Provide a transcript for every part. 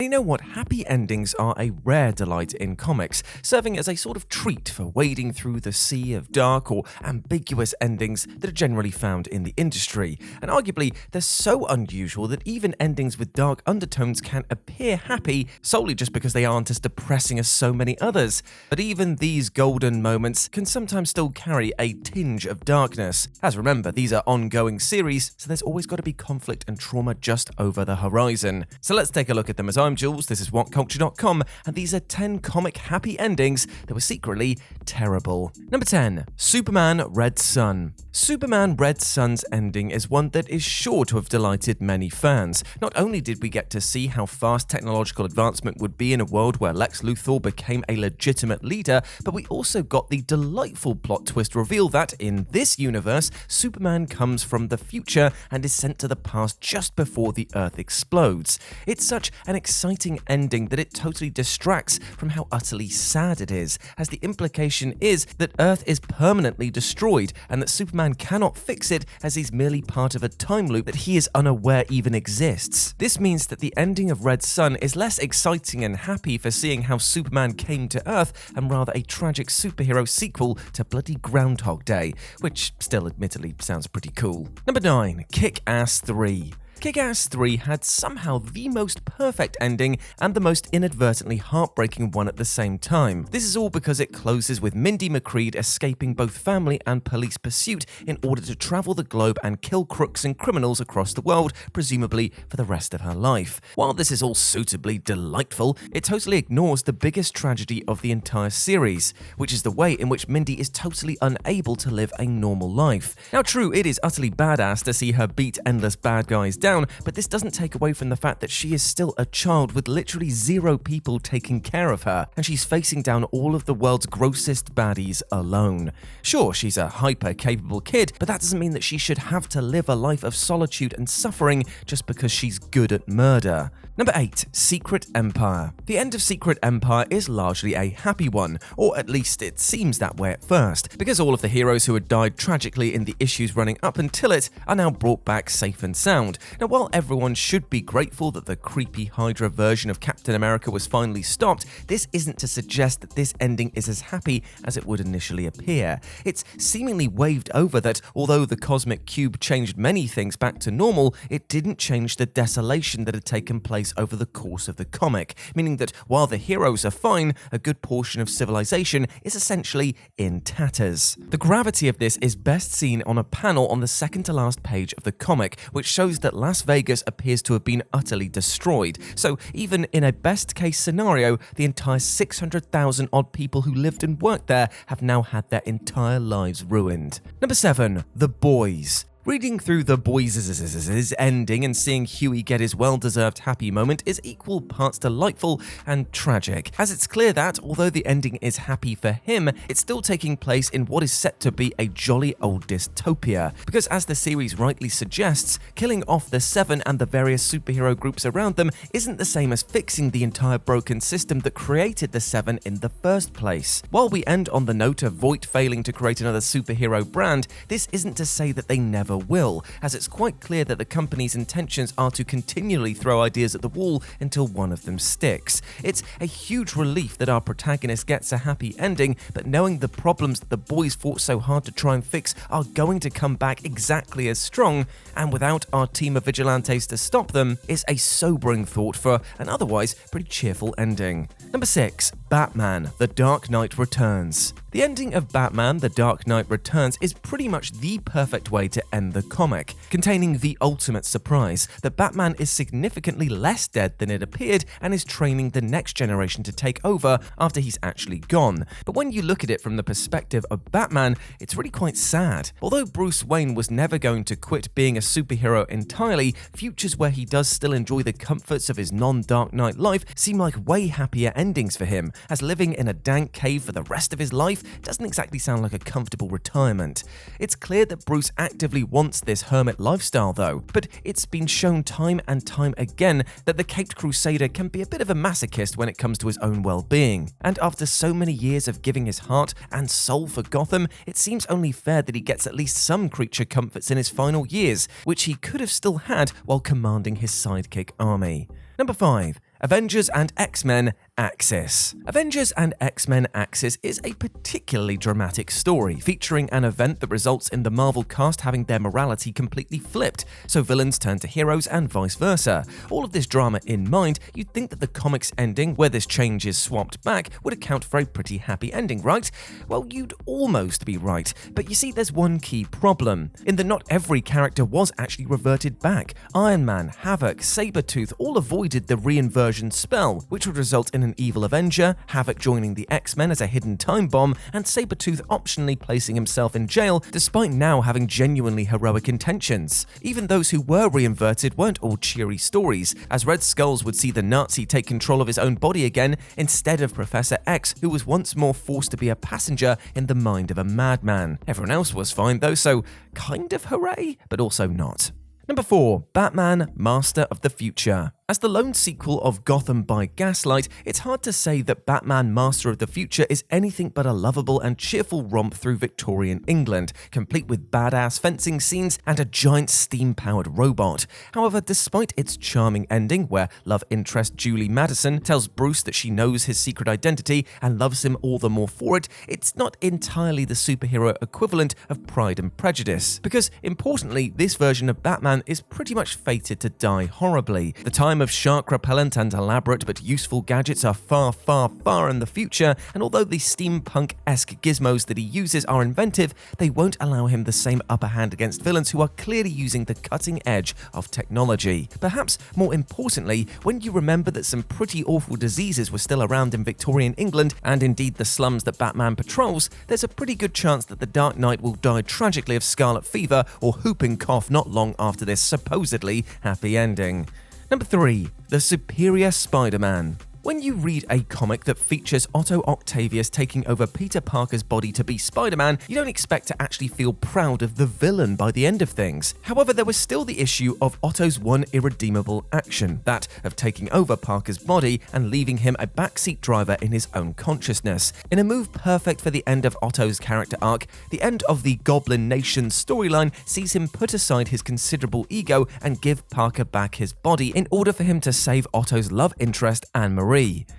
You know what? Happy endings are a rare delight in comics, serving as a sort of treat for wading through the sea of dark or ambiguous endings that are generally found in the industry. And arguably, they're so unusual that even endings with dark undertones can appear happy solely just because they aren't as depressing as so many others. But even these golden moments can sometimes still carry a tinge of darkness. As remember, these are ongoing series, so there's always got to be conflict and trauma just over the horizon. So let's take a look at them. As I'm Jules, this is WhatCulture.com, and these are 10 comic happy endings that were secretly terrible. Number 10. Superman Red Sun. Superman Red Sun's ending is one that is sure to have delighted many fans. Not only did we get to see how fast technological advancement would be in a world where Lex Luthor became a legitimate leader, but we also got the delightful plot twist reveal that, in this universe, Superman comes from the future and is sent to the past just before the Earth explodes. It's such an exciting ending that it totally distracts from how utterly sad it is, as the implication is that Earth is permanently destroyed and that Superman cannot fix it as he's merely part of a time loop that he is unaware even exists. This means that the ending of Red Sun is less exciting and happy for seeing how Superman came to Earth and rather a tragic superhero sequel to bloody Groundhog Day, which still admittedly sounds pretty cool. Number 9. Kick-Ass 3. Kick-Ass 3 had somehow the most perfect ending and the most inadvertently heartbreaking one at the same time. This is all because it closes with Mindy McCreed escaping both family and police pursuit in order to travel the globe and kill crooks and criminals across the world, presumably for the rest of her life. While this is all suitably delightful, it totally ignores the biggest tragedy of the entire series, which is the way in which Mindy is totally unable to live a normal life. Now true, it is utterly badass to see her beat endless bad guys down, but this doesn't take away from the fact that she is still a child with literally zero people taking care of her, and she's facing down all of the world's grossest baddies alone. Sure, she's a hyper-capable kid, but that doesn't mean that she should have to live a life of solitude and suffering just because she's good at murder. Number 8. Secret Empire. The end of Secret Empire is largely a happy one, or at least it seems that way at first, because all of the heroes who had died tragically in the issues running up until it are now brought back safe and sound. Now, while everyone should be grateful that the creepy Hydra version of Captain America was finally stopped, this isn't to suggest that this ending is as happy as it would initially appear. It's seemingly waved over that although the cosmic cube changed many things back to normal, it didn't change the desolation that had taken place over the course of the comic, meaning that while the heroes are fine, a good portion of civilization is essentially in tatters. The gravity of this is best seen on a panel on the second to last page of the comic, which shows that Las Vegas appears to have been utterly destroyed. So even in a best case scenario, the entire 600,000 odd people who lived and worked there have now had their entire lives ruined. Number 7. The Boys. Reading through The Boys' ending and seeing Huey get his well-deserved happy moment is equal parts delightful and tragic, as it's clear that, although the ending is happy for him, it's still taking place in what is set to be a jolly old dystopia, because as the series rightly suggests, killing off the Seven and the various superhero groups around them isn't the same as fixing the entire broken system that created the Seven in the first place. While we end on the note of Voight failing to create another superhero brand, this isn't to say that they never will, as it's quite clear that the company's intentions are to continually throw ideas at the wall until one of them sticks. It's a huge relief that our protagonist gets a happy ending, but knowing the problems that the boys fought so hard to try and fix are going to come back exactly as strong, and without our team of vigilantes to stop them, is a sobering thought for an otherwise pretty cheerful ending. Number 6. Batman: The Dark Knight Returns. The ending of Batman: The Dark Knight Returns is pretty much the perfect way to end the comic, containing the ultimate surprise that Batman is significantly less dead than it appeared and is training the next generation to take over after he's actually gone. But when you look at it from the perspective of Batman, it's really quite sad. Although Bruce Wayne was never going to quit being a superhero entirely, futures where he does still enjoy the comforts of his non-Dark Knight life seem like way happier endings for him, as living in a dank cave for the rest of his life doesn't exactly sound like a comfortable retirement. It's clear that Bruce actively wants this hermit lifestyle though, but it's been shown time and time again that the Caped Crusader can be a bit of a masochist when it comes to his own well-being. And after so many years of giving his heart and soul for Gotham, it seems only fair that he gets at least some creature comforts in his final years, which he could have still had while commanding his sidekick army. Number 5. Avengers and X-Men Axis. Avengers and X-Men Axis is a particularly dramatic story, featuring an event that results in the Marvel cast having their morality completely flipped, so villains turn to heroes and vice versa. All of this drama in mind, you'd think that the comic's ending, where this change is swapped back, would account for a pretty happy ending, right? Well, you'd almost be right, but you see there's one key problem, in that not every character was actually reverted back. Iron Man, Havoc, Sabretooth all avoided the reinversion spell, which would result in an evil Avenger, Havoc joining the X-Men as a hidden time bomb, and Sabretooth optionally placing himself in jail despite now having genuinely heroic intentions. Even those who were reinverted weren't all cheery stories, as Red Skulls would see the Nazi take control of his own body again instead of Professor X, who was once more forced to be a passenger in the mind of a madman. Everyone else was fine though, so kind of hooray, but also not. Number 4. Batman, Master of the Future. As the lone sequel of Gotham by Gaslight, it's hard to say that Batman Master of the Future is anything but a lovable and cheerful romp through Victorian England, complete with badass fencing scenes and a giant steam-powered robot. However, despite its charming ending, where love interest Julie Madison tells Bruce that she knows his secret identity and loves him all the more for it, it's not entirely the superhero equivalent of Pride and Prejudice. Because, importantly, this version of Batman is pretty much fated to die horribly. The time of shark repellent and elaborate but useful gadgets are far, far, far in the future, and although the steampunk-esque gizmos that he uses are inventive, they won't allow him the same upper hand against villains who are clearly using the cutting edge of technology. Perhaps more importantly, when you remember that some pretty awful diseases were still around in Victorian England, and indeed the slums that Batman patrols, there's a pretty good chance that the Dark Knight will die tragically of scarlet fever or whooping cough not long after this supposedly happy ending. Number 3. The Superior Spider-Man. When you read a comic that features Otto Octavius taking over Peter Parker's body to be Spider-Man, you don't expect to actually feel proud of the villain by the end of things. However, there was still the issue of Otto's one irredeemable action, that of taking over Parker's body and leaving him a backseat driver in his own consciousness. In a move perfect for the end of Otto's character arc, the end of the Goblin Nation storyline sees him put aside his considerable ego and give Parker back his body in order for him to save Otto's love interest, Anne-Marie.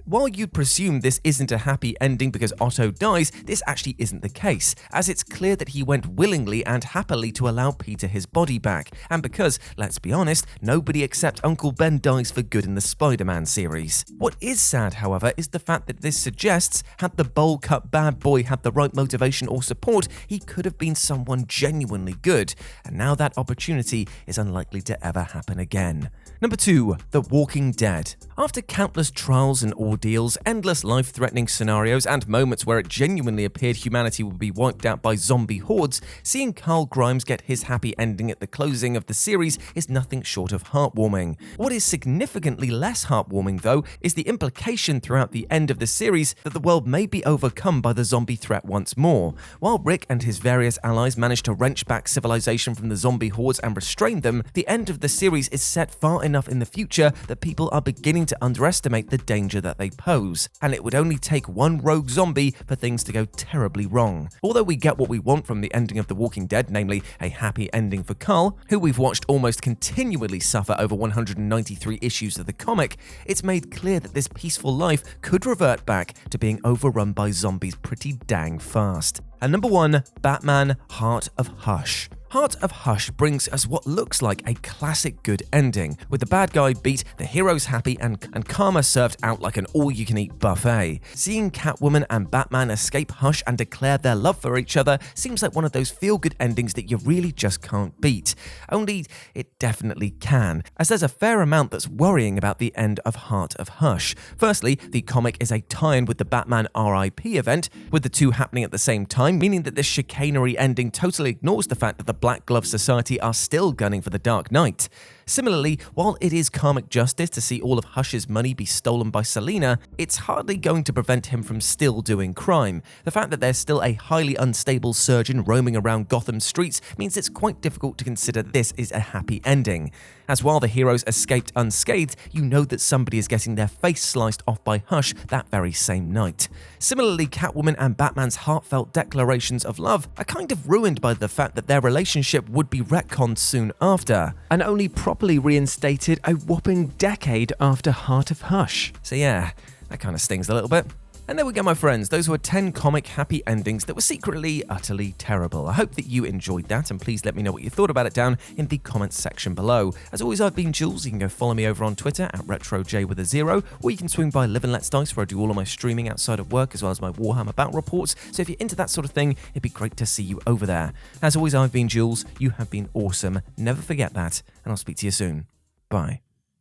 While you'd presume this isn't a happy ending because Otto dies, this actually isn't the case, as it's clear that he went willingly and happily to allow Peter his body back, and because, let's be honest, nobody except Uncle Ben dies for good in the Spider-Man series. What is sad, however, is the fact that this suggests, had the bowl-cut bad boy had the right motivation or support, he could have been someone genuinely good, and now that opportunity is unlikely to ever happen again. Number 2. The Walking Dead. After countless trials and ordeals, endless life-threatening scenarios, and moments where it genuinely appeared humanity would be wiped out by zombie hordes, seeing Carl Grimes get his happy ending at the closing of the series is nothing short of heartwarming. What is significantly less heartwarming, though, is the implication throughout the end of the series that the world may be overcome by the zombie threat once more. While Rick and his various allies manage to wrench back civilization from the zombie hordes and restrain them, the end of the series is set far enough in the future that people are beginning to underestimate the danger that they pose, and it would only take one rogue zombie for things to go terribly wrong. Although we get what we want from the ending of The Walking Dead, namely a happy ending for Carl, who we've watched almost continually suffer over 193 issues of the comic, it's made clear that this peaceful life could revert back to being overrun by zombies pretty dang fast. And number 1, Batman Heart of Hush. Heart of Hush brings us what looks like a classic good ending, with the bad guy beat, the heroes happy, and karma served out like an all-you-can-eat buffet. Seeing Catwoman and Batman escape Hush and declare their love for each other seems like one of those feel-good endings that you really just can't beat. Only, it definitely can, as there's a fair amount that's worrying about the end of Heart of Hush. Firstly, the comic is a tie-in with the Batman RIP event, with the two happening at the same time, meaning that this chicanery ending totally ignores the fact that the Black Glove Society are still gunning for the Dark Knight. Similarly, while it is karmic justice to see all of Hush's money be stolen by Selina, it's hardly going to prevent him from still doing crime. The fact that there's still a highly unstable surgeon roaming around Gotham streets means it's quite difficult to consider this is a happy ending. As while the heroes escaped unscathed, you know that somebody is getting their face sliced off by Hush that very same night. Similarly, Catwoman and Batman's heartfelt declarations of love are kind of ruined by the fact that their relationship would be retconned soon after, and only properly properly reinstated a whopping decade after Heart of Hush. So yeah, that kind of stings a little bit. And there we go, my friends. Those were 10 comic happy endings that were secretly utterly terrible. I hope that you enjoyed that, and please let me know what you thought about it down in the comments section below. As always, I've been Jules. You can go follow me over on Twitter at RetroJ, or you can swing by Live and Let's Dice, where I do all of my streaming outside of work, as well as my Warhammer battle reports. So if you're into that sort of thing, it'd be great to see you over there. As always, I've been Jules. You have been awesome. Never forget that, and I'll speak to you soon. Bye.